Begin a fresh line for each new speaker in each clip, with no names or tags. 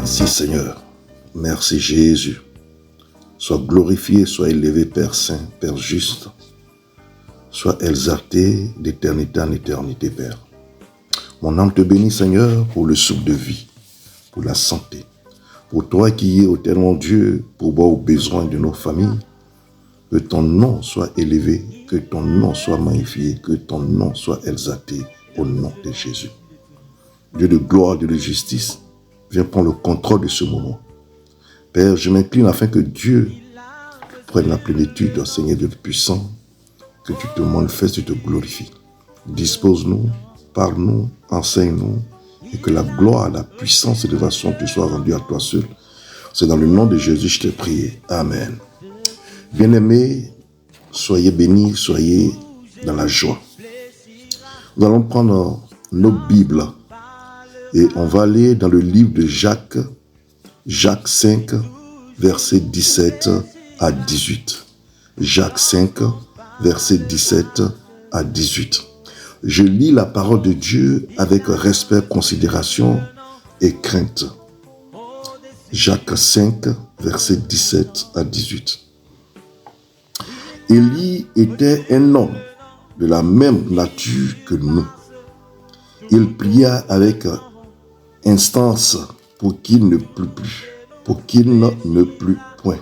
Merci Seigneur. Merci Jésus. Sois glorifié, sois élevé Père Saint, Père juste. Sois exalté d'éternité en éternité, Père. Mon âme te bénit, Seigneur, pour le souffle de vie, pour la santé. Pour toi qui es éternel Dieu, pour voir aux besoins de nos familles. Que ton nom soit élevé, que ton nom soit magnifié, que ton nom soit exalté au nom de Jésus. Dieu de gloire, Dieu de justice, viens prendre le contrôle de ce moment. Père, je m'incline afin que Dieu prenne la plénitude, Seigneur Dieu puissant, que tu te manifestes, tu te glorifies. Dispose-nous, parle-nous, enseigne-nous, et que la gloire, la puissance et l'élévation te soient rendues à toi seul. C'est dans le nom de Jésus que je t'ai prié. Amen. Bien-aimés, soyez bénis, soyez dans la joie. Nous allons prendre nos Bibles et on va aller dans le livre de Jacques 5, versets 17 à 18. Jacques 5, versets 17 à 18. Je lis la parole de Dieu avec respect, considération et crainte. Jacques 5, versets 17 à 18. Élie était un homme de la même nature que nous. Il pria avec instance pour qu'il ne plût plus, point.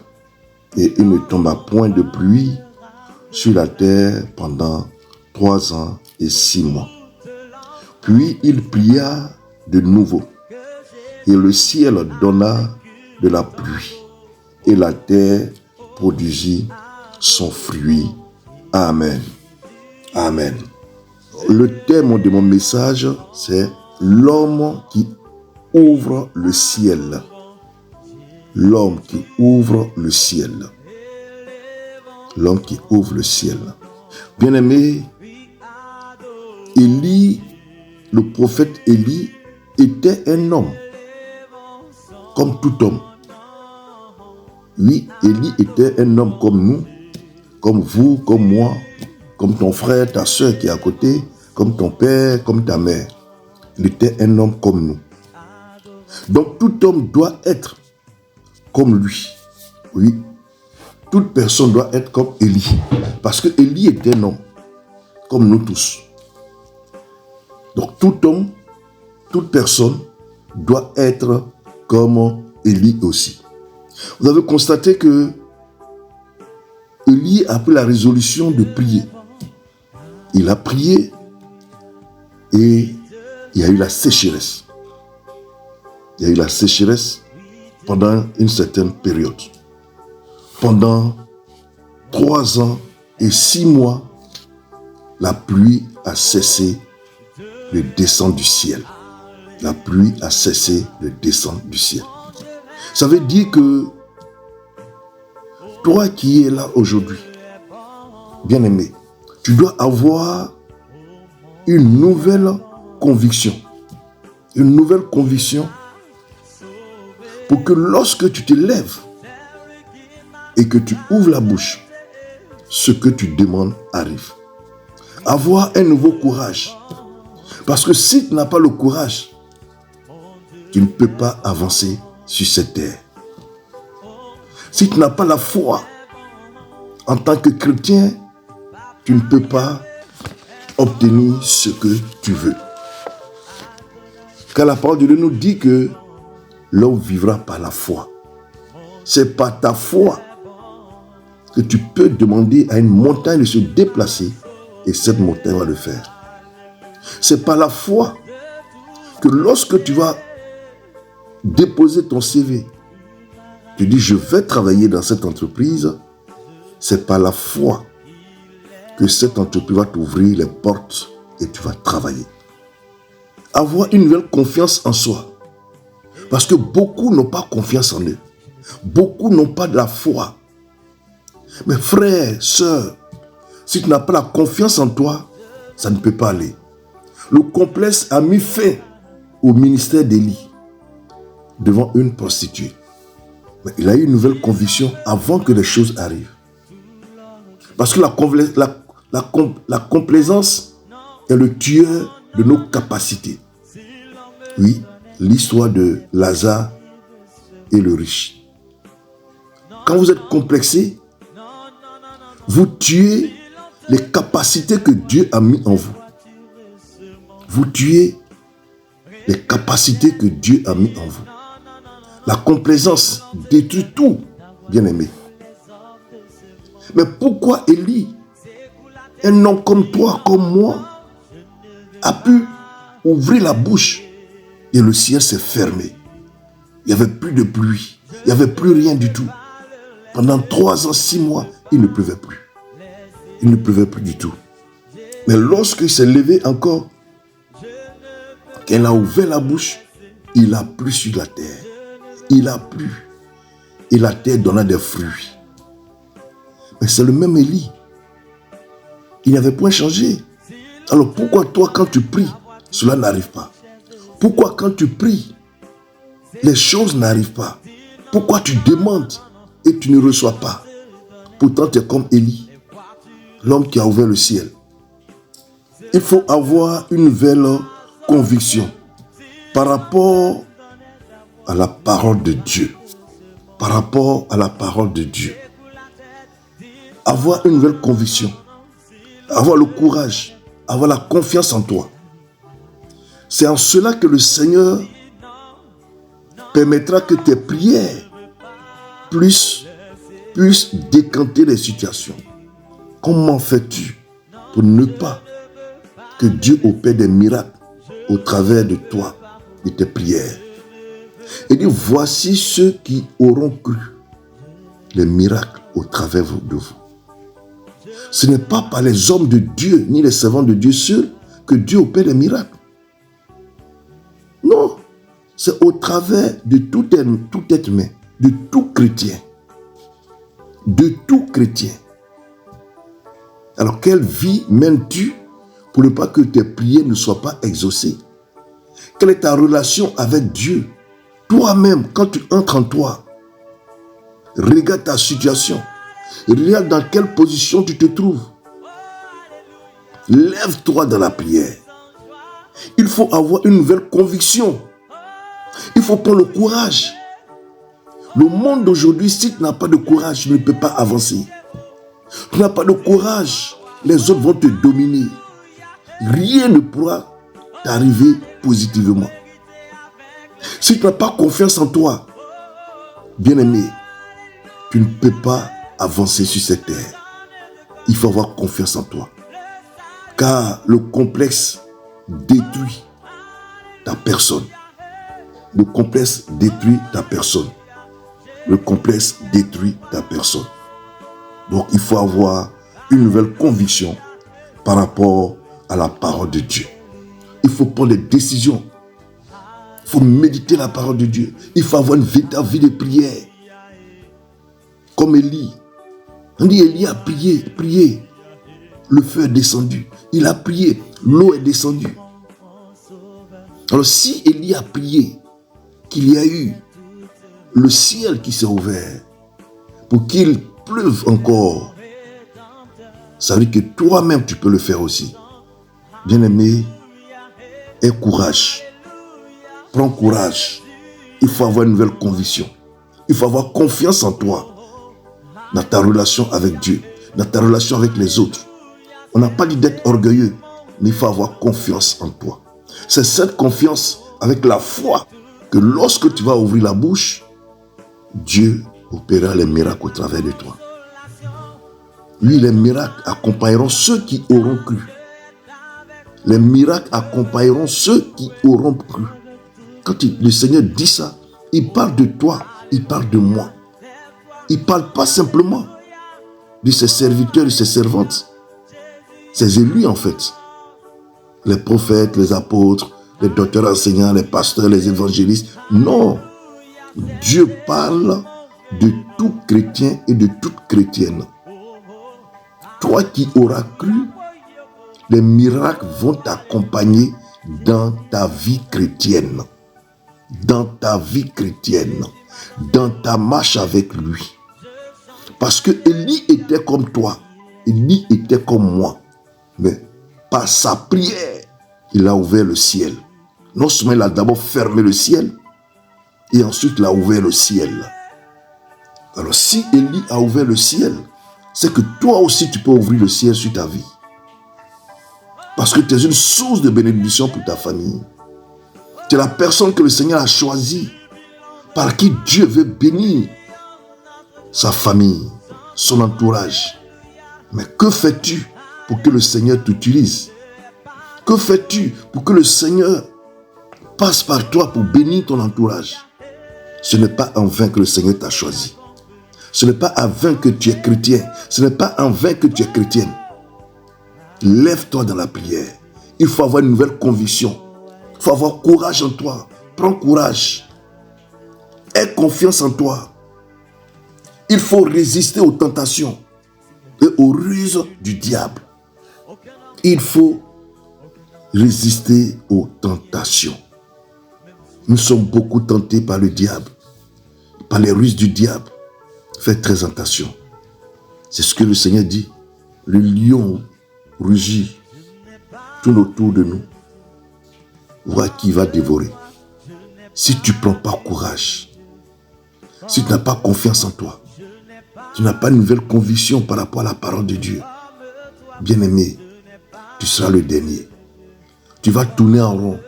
Et il ne tomba point de pluie sur la terre pendant 3 ans et 6 mois. Puis il pria de nouveau, et le ciel donna de la pluie, et la terre produisit son fruit. Amen. Amen. Le thème de mon message, c'est l'homme qui ouvre le ciel. L'homme qui ouvre le ciel. L'homme qui ouvre le ciel. Bien-aimé, Élie, le prophète Élie, était un homme, comme tout homme. Oui, Élie était un homme comme nous, comme vous, comme moi, comme ton frère, ta soeur qui est à côté, comme ton père, comme ta mère. Il était un homme comme nous. Donc tout homme doit être comme lui. Oui, toute personne doit être comme Élie. Parce que Élie était un homme, comme nous tous. Donc tout homme, toute personne doit être comme Élie aussi. Vous avez constaté que Élie a pris la résolution de prier. Il a prié et il y a eu la sécheresse. Il y a eu la sécheresse pendant une certaine période. Pendant 3 ans et 6 mois, la pluie a cessé de descendre du ciel. La pluie a cessé de descendre du ciel. Ça veut dire que toi qui es là aujourd'hui, bien-aimé, tu dois avoir une nouvelle conviction. Une nouvelle conviction pour que lorsque tu te lèves et que tu ouvres la bouche, ce que tu demandes arrive. Avoir un nouveau courage. Parce que si tu n'as pas le courage, tu ne peux pas avancer sur cette terre. Si tu n'as pas la foi, en tant que chrétien, tu ne peux pas obtenir ce que tu veux. Car la parole de Dieu nous dit que l'homme vivra par la foi. C'est par ta foi que tu peux demander à une montagne de se déplacer et cette montagne va le faire. C'est par la foi que lorsque tu vas déposer ton CV, tu dis je vais travailler dans cette entreprise, c'est par la foi que cette entreprise va t'ouvrir les portes et tu vas travailler. Avoir une nouvelle confiance en soi. Parce que beaucoup n'ont pas confiance en eux. Beaucoup n'ont pas de la foi. Mais frère, sœur, si tu n'as pas la confiance en toi, ça ne peut pas aller. Le complexe a mis fin au ministère d'Élie devant une prostituée. Mais il a eu une nouvelle conviction avant que les choses arrivent. Parce que la complaisance est le tueur de nos capacités. Oui, l'histoire de Lazare et le riche. Quand vous êtes complexé, vous tuez les capacités que Dieu a mis en vous. Vous tuez les capacités que Dieu a mis en vous. La complaisance détruit tout, bien-aimé. Mais pourquoi Élie, un homme comme toi, comme moi, a pu ouvrir la bouche et le ciel s'est fermé? Il n'y avait plus de pluie, il n'y avait plus rien du tout. Pendant 3 ans, 6 mois, il ne pleuvait plus. Il ne pleuvait plus du tout. Mais lorsqu'il s'est levé encore, qu'elle a ouvert la bouche, il a plu sur la terre. Il a plu. Et la terre donna des fruits. Mais c'est le même Élie. Il n'avait point changé. Alors pourquoi toi, quand tu pries, cela n'arrive pas? Pourquoi quand tu pries, les choses n'arrivent pas? Pourquoi tu demandes et tu ne reçois pas? Pourtant, tu es comme Élie, l'homme qui a ouvert le ciel. Il faut avoir une nouvelle conviction par rapport à la parole de Dieu. Par rapport à la parole de Dieu. Avoir une nouvelle conviction. Avoir le courage. Avoir la confiance en toi. C'est en cela que le Seigneur permettra que tes prières puissent décanter les situations. Comment fais-tu pour ne pas que Dieu opère des miracles au travers de toi, de tes prières? Il dit, voici ceux qui auront cru les miracles au travers de vous. Ce n'est pas par les hommes de Dieu, ni les servants de Dieu seuls, que Dieu opère les miracles. Non, c'est au travers de tout être humain, de tout chrétien. De tout chrétien. Alors, quelle vie mènes-tu pour ne pas que tes prières ne soient pas exaucées? Quelle est ta relation avec Dieu? Toi-même, quand tu entres en toi, regarde ta situation. Regarde dans quelle position tu te trouves. Lève-toi dans la prière. Il faut avoir une nouvelle conviction. Il faut prendre le courage. Le monde d'aujourd'hui, si tu n'as pas de courage, tu ne peux pas avancer. Tu n'as pas de courage, les autres vont te dominer. Rien ne pourra t'arriver positivement. Si tu n'as pas confiance en toi, bien-aimé, tu ne peux pas avancer sur cette terre. Il faut avoir confiance en toi. Car le complexe détruit ta personne. Le complexe détruit ta personne. Le complexe détruit ta personne. Donc il faut avoir une nouvelle conviction par rapport à la parole de Dieu. Il faut prendre des décisions. Il faut méditer la parole de Dieu. Il faut avoir une véritable vie de prière. Comme Élie. On dit Élie a prié. Le feu est descendu. Il a prié. L'eau est descendue. Alors si Élie a prié, qu'il y a eu le ciel qui s'est ouvert pour qu'il pleuve encore, ça veut dire que toi-même tu peux le faire aussi. Bien-aimé, aie courage. Prends courage. Il faut avoir une nouvelle conviction. Il faut avoir confiance en toi, dans ta relation avec Dieu, dans ta relation avec les autres. On n'a pas dit d'être orgueilleux, mais il faut avoir confiance en toi. C'est cette confiance avec la foi que lorsque tu vas ouvrir la bouche, Dieu opérera les miracles au travers de toi. Oui, les miracles accompagneront ceux qui auront cru. Les miracles accompagneront ceux qui auront cru. Quand le Seigneur dit ça, il parle de toi, il parle de moi. Il ne parle pas simplement de ses serviteurs et ses servantes. Ses élus en fait. Les prophètes, les apôtres, les docteurs enseignants, les pasteurs, les évangélistes. Non. Dieu parle de tout chrétien et de toute chrétienne. Toi qui auras cru, les miracles vont t'accompagner dans ta vie chrétienne. Dans ta vie chrétienne. Dans ta marche avec lui. Parce que Élie était comme toi. Élie était comme moi. Mais par sa prière, il a ouvert le ciel. Non seulement il a d'abord fermé le ciel, Et ensuite, il a ouvert le ciel. Alors, si Élie a ouvert le ciel, c'est que toi aussi, tu peux ouvrir le ciel sur ta vie. Parce que tu es une source de bénédiction pour ta famille. Tu es la personne que le Seigneur a choisie, par qui Dieu veut bénir sa famille, son entourage. Mais que fais-tu pour que le Seigneur t'utilise? Que fais-tu pour que le Seigneur passe par toi pour bénir ton entourage? Ce n'est pas en vain que le Seigneur t'a choisi. Ce n'est pas en vain que tu es chrétien. Ce n'est pas en vain que tu es chrétienne. Lève-toi dans la prière. Il faut avoir une nouvelle conviction. Il faut avoir courage en toi. Prends courage. Aie confiance en toi. Il faut résister aux tentations et aux ruses du diable. Il faut résister aux tentations. Nous sommes beaucoup tentés par le diable, par les ruses du diable. Faites très attention. C'est ce que le Seigneur dit. Le lion rugit tout autour de nous. Vois qui va dévorer. Si tu ne prends pas courage, si tu n'as pas confiance en toi, tu n'as pas une nouvelle conviction par rapport à la parole de Dieu, bien-aimé, tu seras le dernier. Tu vas tourner en rond.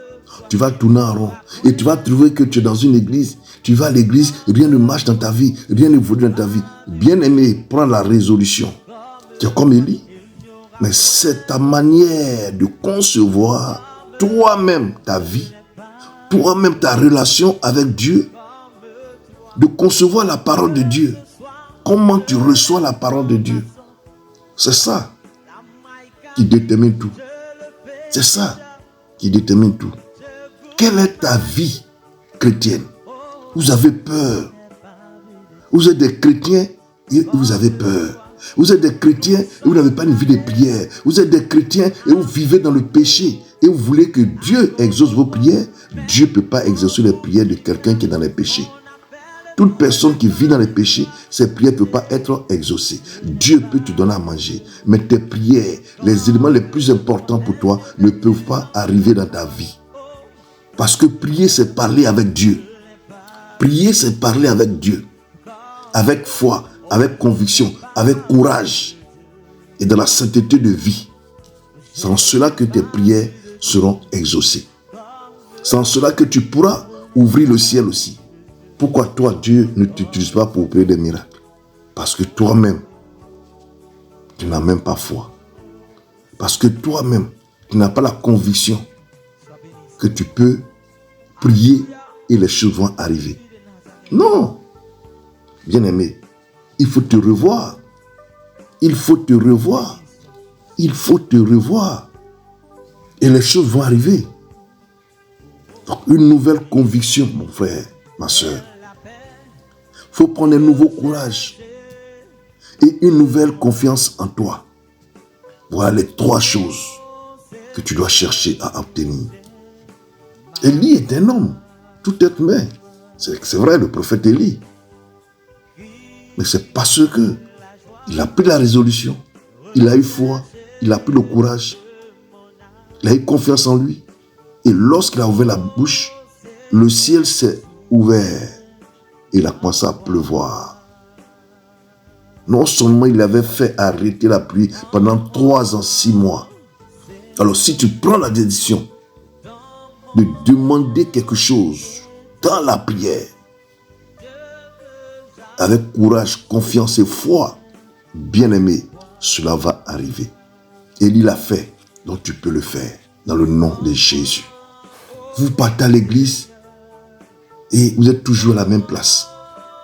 Tu vas tourner en rond. Et tu vas trouver que tu es dans une église. Tu vas à l'église, rien ne marche dans ta vie. Rien n'évolue dans ta vie. Bien-aimé, prends la résolution. Tu es comme Élie. Mais c'est ta manière de concevoir toi-même ta vie, toi-même ta relation avec Dieu, de concevoir la parole de Dieu. Comment tu reçois la parole de Dieu? C'est ça qui détermine tout. C'est ça qui détermine tout. Quelle est ta vie chrétienne? Vous avez peur. Vous êtes des chrétiens et vous avez peur. Vous êtes des chrétiens et vous n'avez pas une vie de prière. Vous êtes des chrétiens et vous vivez dans le péché. Et vous voulez que Dieu exauce vos prières. Dieu ne peut pas exaucer les prières de quelqu'un qui est dans les péchés. Toute personne qui vit dans les péchés, ses prières ne peuvent pas être exaucées. Dieu peut te donner à manger. Mais tes prières, les éléments les plus importants pour toi, ne peuvent pas arriver dans ta vie. Parce que prier, c'est parler avec Dieu. Prier, c'est parler avec Dieu. Avec foi, avec conviction, avec courage. Et dans la sainteté de vie. C'est en cela que tes prières seront exaucées. C'est en cela que tu pourras ouvrir le ciel aussi. Pourquoi toi, Dieu ne t'utilise pas pour opérer des miracles? Parce que toi-même, tu n'as même pas foi. Parce que toi-même, tu n'as pas la conviction que tu peux prier et les choses vont arriver. Non. Bien-aimé, il faut te revoir. Il faut te revoir. Il faut te revoir. Et les choses vont arriver. Donc, une nouvelle conviction, mon frère, ma soeur. Il faut prendre un nouveau courage et une nouvelle confiance en toi. Voilà les trois choses que tu dois chercher à obtenir. Élie est un homme, tout être humain. C'est vrai, le prophète Élie. Mais c'est parce que il a pris la résolution, il a eu foi, il a pris le courage, il a eu confiance en lui. Et lorsqu'il a ouvert la bouche, le ciel s'est ouvert. Il a commencé à pleuvoir. Non seulement il avait fait arrêter la pluie pendant 3 ans, 6 mois. Alors si tu prends la décision de demander quelque chose dans la prière, avec courage, confiance et foi, bien-aimé, cela va arriver. Élie l'a fait, donc tu peux le faire dans le nom de Jésus. Vous partez à l'église et vous êtes toujours à la même place.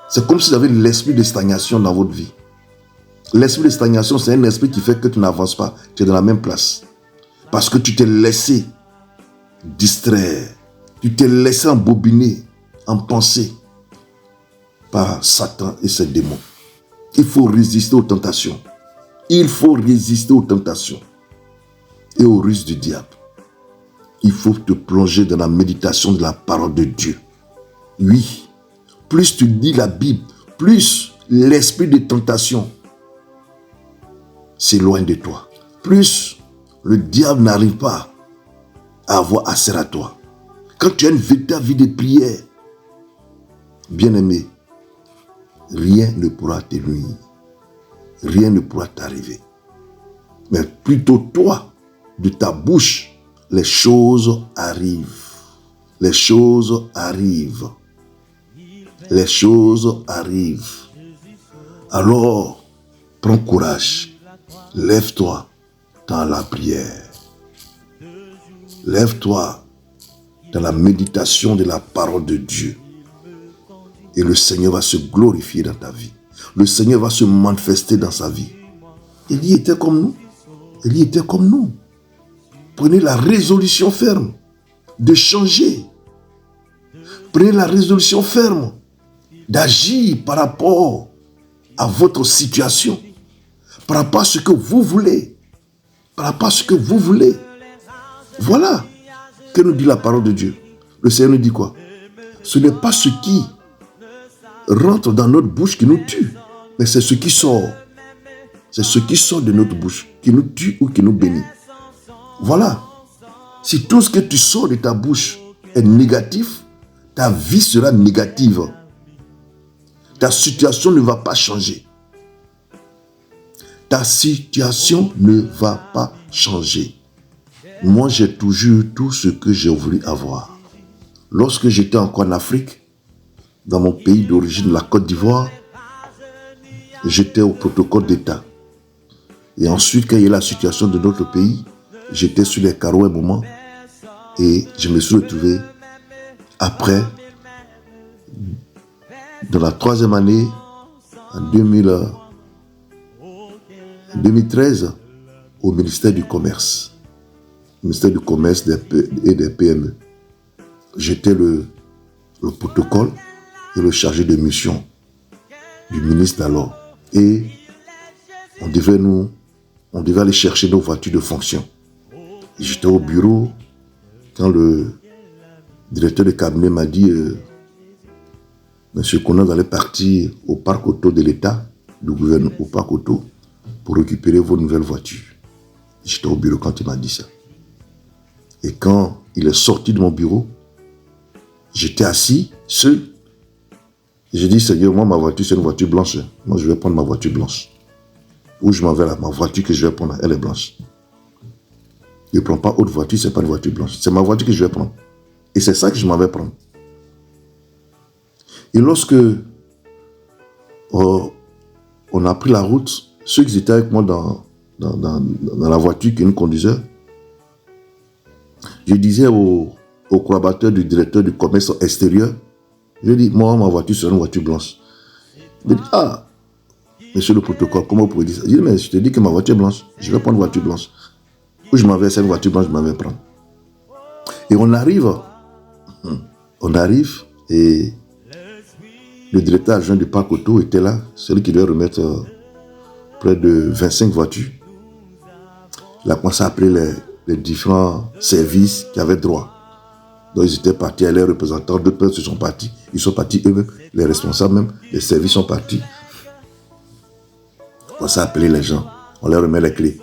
C'est comme si vous avez l'esprit de stagnation dans votre vie. L'esprit de stagnation, c'est un esprit qui fait que tu n'avances pas. Tu es dans la même place. Parce que tu t'es laissé distraire. Tu t'es laissé embobiner en pensée par Satan et ses démons. Il faut résister aux tentations. Il faut résister aux tentations et aux ruses du diable. Il faut te plonger dans la méditation de la parole de Dieu. Oui, plus tu lis la Bible, plus l'esprit de tentation s'éloigne de toi. Plus le diable n'arrive pas à avoir accès à toi. Quand tu as une véritable vie de prière, Bien-aimé, rien ne pourra te nuire. Rien ne pourra t'arriver. Mais plutôt toi, de ta bouche, les choses arrivent. Les choses arrivent. Les choses arrivent. Alors, prends courage. Lève-toi dans la prière. Lève-toi dans la méditation de la parole de Dieu. Et le Seigneur va se glorifier dans ta vie. Le Seigneur va se manifester dans sa vie. Élie était comme nous. Élie était comme nous. Prenez la résolution ferme de changer. Prenez la résolution ferme d'agir par rapport à votre situation, par rapport à ce que vous voulez, par rapport à ce que vous voulez. Voilà que nous dit la parole de Dieu. Le Seigneur nous dit quoi? Ce n'est pas ce qui rentre dans notre bouche qui nous tue, mais c'est ce qui sort. C'est ce qui sort de notre bouche qui nous tue ou qui nous bénit. Voilà. Si tout ce que tu sors de ta bouche est négatif, ta vie sera négative. Ta situation ne va pas changer. Ta situation ne va pas changer. Moi, j'ai toujours eu tout ce que j'ai voulu avoir. Lorsque j'étais encore en Afrique, dans mon pays d'origine, la Côte d'Ivoire, j'étais au protocole d'État. Et ensuite, quand il y a eu la situation de notre pays, j'étais sur les carreaux un moment et je me suis retrouvé après, dans la 3e année, en 2013, au ministère du Commerce. Ministère du Commerce et des PME. J'étais le protocole et le chargé de mission du ministre d'alors. Et on devait aller chercher nos voitures de fonction. J'étais au bureau quand le directeur de cabinet m'a dit Monsieur Conan, vous allez partir au parc auto de l'État, du gouvernement, au parc auto, pour récupérer vos nouvelles voitures. J'étais au bureau quand il m'a dit ça. Et quand il est sorti de mon bureau, j'étais assis, seul. J'ai dit, Seigneur, moi, ma voiture, c'est une voiture blanche. Moi, je vais prendre ma voiture blanche. Où je m'en vais là, ma voiture que je vais prendre, elle est blanche. Je ne prends pas autre voiture, ce n'est pas une voiture blanche. C'est ma voiture que je vais prendre. Et c'est ça que je m'en vais prendre. Et lorsque on a pris la route, ceux qui étaient avec moi dans la voiture qui nous conduisait, je disais au collaborateur du directeur du commerce extérieur, je lui ai dit, moi, ma voiture, c'est une voiture blanche. Il me dit, ah, monsieur le protocole, comment vous pouvez dire ça? Je dis, mais je te dis que ma voiture est blanche, je vais prendre une voiture blanche. Où je m'en vais, c'est une voiture blanche, je m'en vais prendre. Et on arrive et le directeur adjoint du parc auto était là, celui qui devait remettre près de 25 voitures. Il a commencé à appeler les différents services qui avaient droit. Donc ils étaient partis, les représentants, 2 personnes se sont partis. Ils sont partis eux-mêmes, les responsables même, les services sont partis. On a commencé à appeler les gens, on leur remet les clés.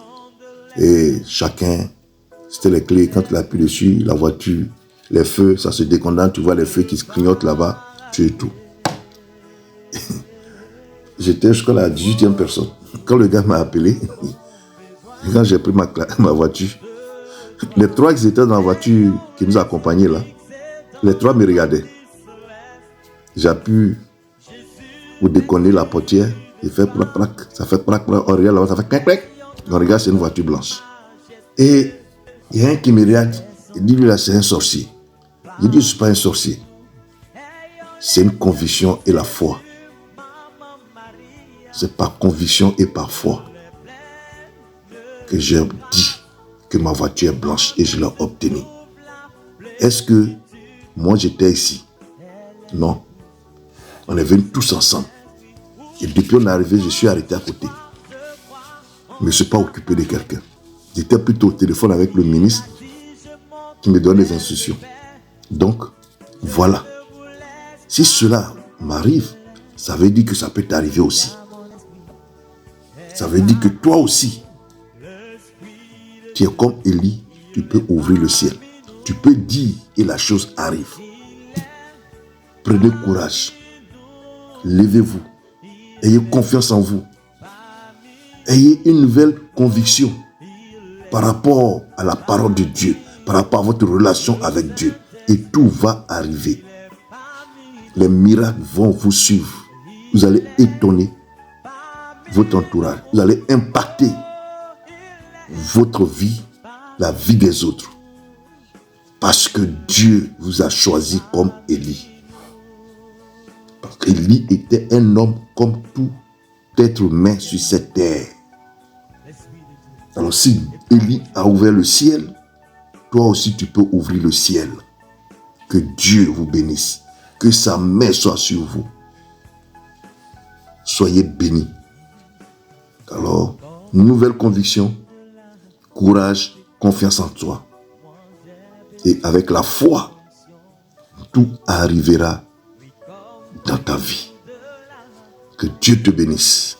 Et chacun, c'était les clés, quand il appuie dessus, la voiture, les feux, ça se décondense, tu vois les feux qui se clignotent là-bas, tu es tout. J'étais jusqu'à la 18e personne. Quand le gars m'a appelé, quand j'ai pris ma voiture, les 3 qui étaient dans la voiture qui nous accompagnaient là, les 3 me regardaient. J'appuie pour déconner la portière, il fait prac prac, ça fait prac prac, on regarde là-bas, ça fait clac clac. On regarde, c'est une voiture blanche. Et il y a un qui me regarde, il dit lui là, c'est un sorcier. Je dis, je ne suis pas un sorcier. C'est une conviction et la foi. C'est par conviction et par foi que j'ai dit que ma voiture est blanche et je l'ai obtenue. Est-ce que moi j'étais ici? Non. On est venus tous ensemble. Et depuis on est arrivé, je suis arrêté à côté. Je ne me suis pas occupé de quelqu'un. J'étais plutôt au téléphone avec le ministre qui me donne des instructions. Donc, voilà. Si cela m'arrive, ça veut dire que ça peut t'arriver aussi. Ça veut dire que toi aussi, tu es comme Élie, tu peux ouvrir le ciel. Tu peux dire et la chose arrive. Prenez courage. levez-vous. Ayez confiance en vous. Ayez une nouvelle conviction par rapport à la parole de Dieu, par rapport à votre relation avec Dieu. Et tout va arriver. Les miracles vont vous suivre. Vous allez étonner votre entourage. Vous allez impacter votre vie, la vie des autres. Parce que Dieu vous a choisi comme Élie. Parce qu'Élie était un homme comme tout être humain sur cette terre. Alors si Élie a ouvert le ciel, toi aussi tu peux ouvrir le ciel. Que Dieu vous bénisse. Que sa main soit sur vous. Soyez bénis. Alors, nouvelle conviction, courage, confiance en toi. Et avec la foi, tout arrivera dans ta vie. Que Dieu te bénisse.